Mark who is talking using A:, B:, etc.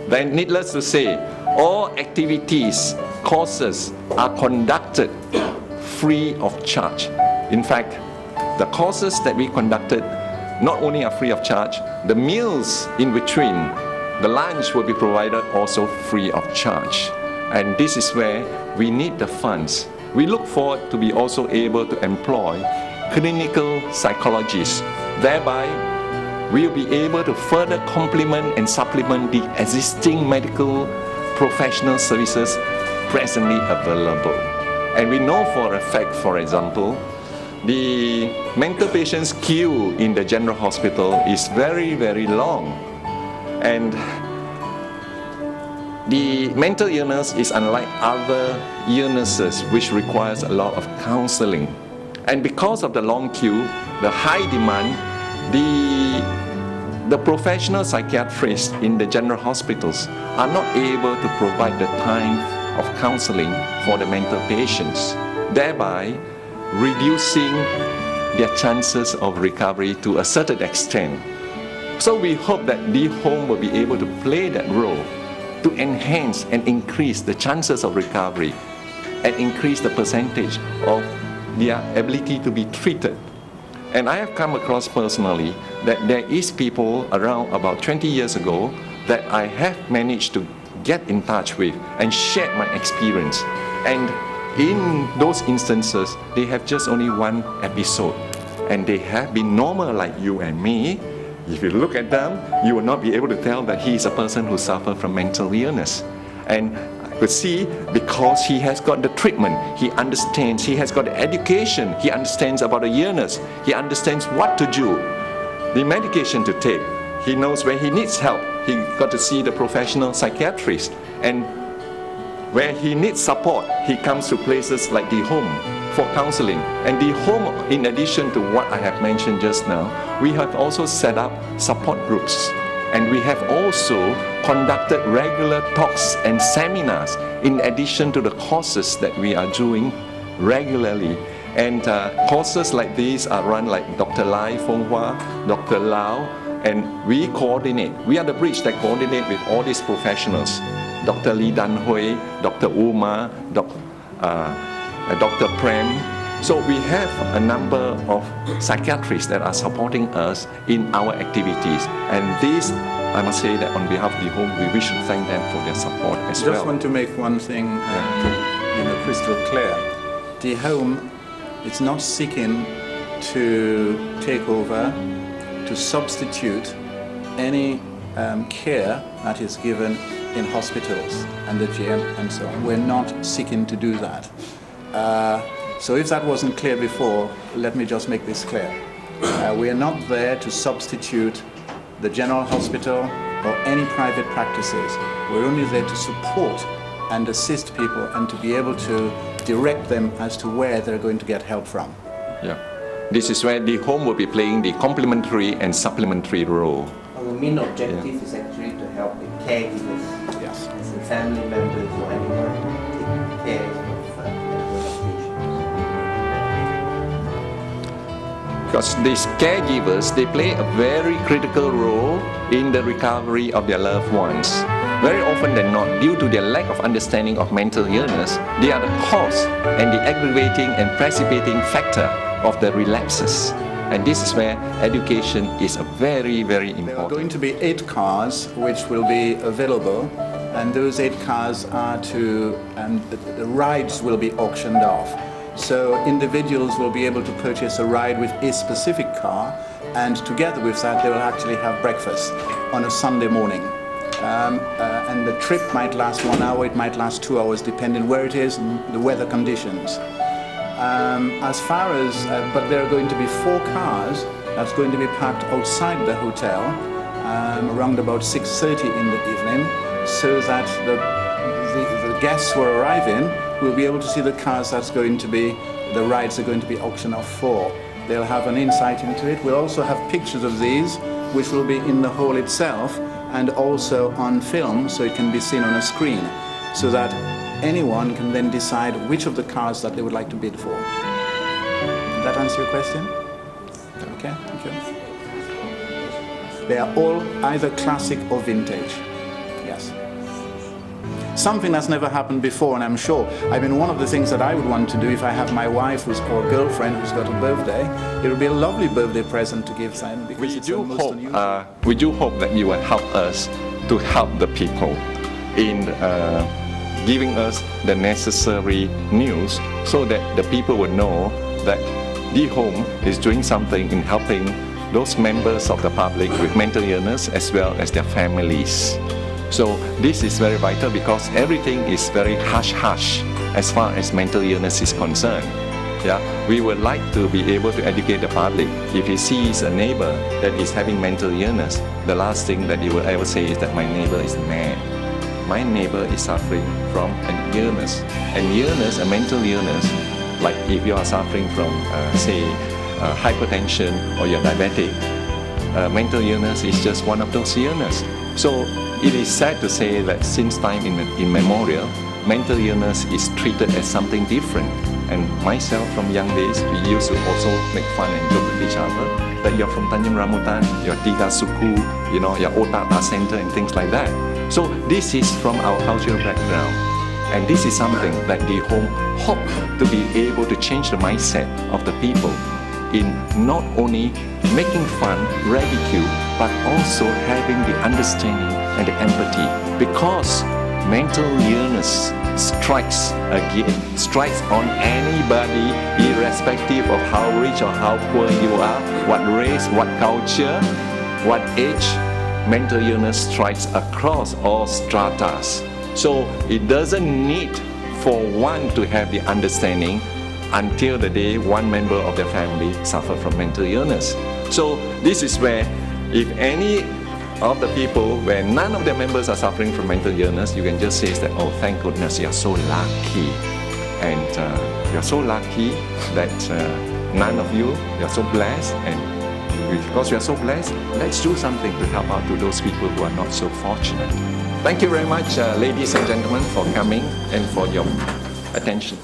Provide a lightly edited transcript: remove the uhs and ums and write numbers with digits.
A: Then needless to say, all activities, courses are conducted free of charge. In fact, the courses that we conducted not only are free of charge, the meals in between, the lunch will be provided also free of charge. And this is where we need the funds. We look forward to be also able to employ clinical psychologists. Thereby, we'll be able to further complement and supplement the existing medical professional services presently available. And we know for a fact, for example, the mental patients queue in the general hospital is very, very long. And the mental illness is unlike other illnesses which requires a lot of counseling. And because of the long queue, the high demand, the professional psychiatrists in the general hospitals are not able to provide the time of counseling for the mental patients, thereby reducing their chances of recovery to a certain extent. So we hope that the home will be able to play that role to enhance and increase the chances of recovery and increase the percentage of their ability to be treated. And I have come across personally that there is people around about 20 years ago that I have managed to get in touch with and share my experience. And in those instances, they have just only one episode. And they have been normal like you and me. If you look at them, you will not be able to tell that he is a person who suffers from mental illness. And I could see because he has got the treatment, he understands, he has got the education, he understands about the illness, he understands what to do, the medication to take, he knows where he needs help, he got to see the professional psychiatrist, and where he needs support, he comes to places like the home for counseling. And the home, in addition to what I have mentioned just now, we have also set up support groups. And we have also conducted regular talks and seminars in addition to the courses that we are doing regularly. And courses like these are run like Dr. Lai Fong Hua, Dr. Lau, and we coordinate. We are the bridge that coordinate with all these professionals. Dr. Lee Dan Hui, Dr. Uma, Dr. Prem. So we have a number of psychiatrists that are supporting us in our activities. And this, I must say that on behalf of the home, we wish to thank them for their support as well.
B: I just want to make one thing crystal clear. The home is not seeking to take over, to substitute any care that is given in hospitals and the GM and so on. We're not seeking to do that. So if that wasn't clear before, let me just make this clear. We are not there to substitute the general hospital or any private practices. We're only there to support and assist people and to be able to direct them as to where they're going to get help from.
A: Yeah. This is where the home will be playing the complementary and supplementary role.
C: Well, the main objective is actually to help the caregivers,
B: yes,
C: as the family members or anyone who take care of
A: because these caregivers, they play a very critical role in the recovery of their loved ones. Very often than not, due to their lack of understanding of mental illness, they are the cause and the aggravating and precipitating factor of the relapses. And this is where education is a very, very important.
B: There are going to be 8 cars which will be available, and those 8 cars are and the rides will be auctioned off. So individuals will be able to purchase a ride with a specific car, and together with that they will actually have breakfast on a Sunday morning. And the trip might last 1 hour, it might last 2 hours, depending where it is and the weather conditions. But there are going to be 4 cars that's going to be parked outside the hotel around about 6:30 in the evening, so that the guests who are arriving will be able to see the cars the rides are going to be auctioned off for. They'll have an insight into it. We'll also have pictures of these, which will be in the hall itself and also on film, so it can be seen on a screen, so that anyone can then decide which of the cars that they would like to bid for. Did that answer your question? Okay, thank you. They are all either classic or vintage. Yes. something that's never happened before, and I'm sure, I mean, one of the things that I would want to do if I have my wife or girlfriend who's got a birthday, it would be a lovely birthday present to give them, because it's almost unusual.
A: We do hope that you will help us to help the people in giving us the necessary news so that the people will know that the home is doing something in helping those members of the public with mental illness as well as their families. So this is very vital because everything is very hush-hush as far as mental illness is concerned. Yeah, we would like to be able to educate the public. If he sees a neighbor that is having mental illness, the last thing that he will ever say is that my neighbor is mad. My neighbor is suffering from an illness. An illness, a mental illness, like if you are suffering from, say, hypertension or you're diabetic, mental illness is just one of those illnesses. So it is sad to say that since time immemorial, mental illness is treated as something different. And myself, from young days, we used to also make fun and joke with each other that you're from Tanjung Rambutan, you're Tiga Suku, you know, you're Otata Center and things like that. So this is from our cultural background. And this is something that the home hope to be able to change the mindset of the people in not only making fun, ridicule, but also having the understanding and the empathy, because mental illness strikes on anybody, irrespective of how rich or how poor you are, what race, what culture, what age. Mental illness strikes across all stratas. So it doesn't need for one to have the understanding until the day one member of their family suffer from mental illness. So this is where, if any of the people where none of their members are suffering from mental illness, you can just say that, oh, thank goodness, you're so lucky. And you're so lucky that none of you, you're so blessed, and because we are so blessed, let's do something to help out to those people who are not so fortunate. Thank you very much, ladies and gentlemen, for coming and for your attention.